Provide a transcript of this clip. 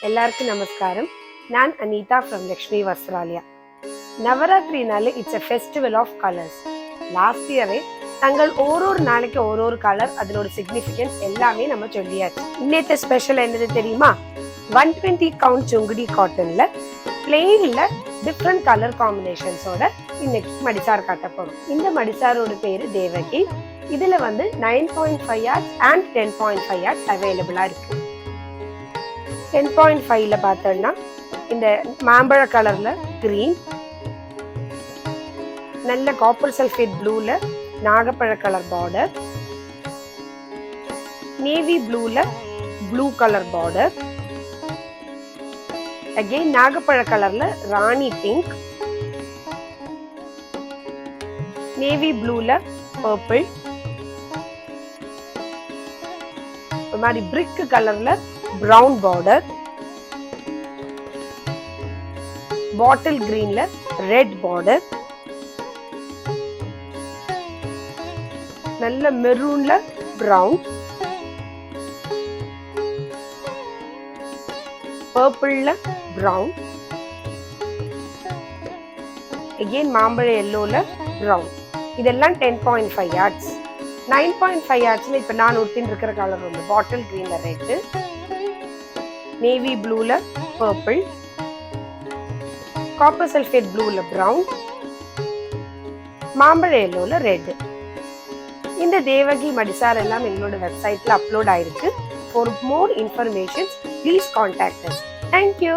எல்லாருக்கும் நமஸ்காரம். நான் அனிதா from லக்ஷ்மி வஸ்திராலயா. நவராத்திரினாலே it's a festival of colors. Last இயரே தங்கள் ஒரு நாளைக்கு ஒரு கலர் அதனோட சிக்னிஃபிகன்ஸ் எல்லாமே நம்ம சொல்லியாச்சு. இன்னைக்கு ஸ்பெஷல் என்னது தெரியுமா? 120 கவுண்ட் சுங்குடி காட்டன்ல பிளெயின்ல டிஃப்ரெண்ட் கலர் காம்பினேஷன்ஸோட இன்னைக்கு மடிசார் காட்ட போறோம். இந்த மடிசாரோட பேரு தேவகி. இதுல 9.5 yards and 10.5 yards அவைலபிளா இருக்கு. 10.5ல பார்த்தோம்னா இந்த மாம்பழ கலர்ல கிரீன், நல்ல காப்பர் சல்ஃபேட் ப்ளூல நாகப்பழ கலர் பார்டர், நேவி ப்ளூல ப்ளூ கலர் பார்டர், அகைன் நாகப்பழ கலர்ல ராணி பிங்க், நேவி ப்ளூல பர்பிள், ஒரு மாதிரி பிரிக் கலர்ல பிரவுன் பார்டர், பாட்டில் கிரீன்ல ரெட் பார்டர், நல்ல மெரூன்ல பிரவுன், பர்பிள்ல பிரவுன், அகைன் மாம்பழ எல்லோல பிரவுன். இதெல்லாம் 10.5 yards. 9.5 yardsல இப்ப நான் உடுத்தின்னு இருக்கிற கலர் வந்து பாட்டில் கிரீன்ல ரெட், நேவி ப்ளூல பர்பிள், காப்பர் சல்ஃபேட் ப்ளூல பிரவுன், மாம்பழ எல்லோல ரெட். இந்த தேவகி மடிசார் எல்லாம் எங்களோட வெப்சைட்ல அப்லோட் ஆயிருக்கு. For more information, please contact us. Thank you.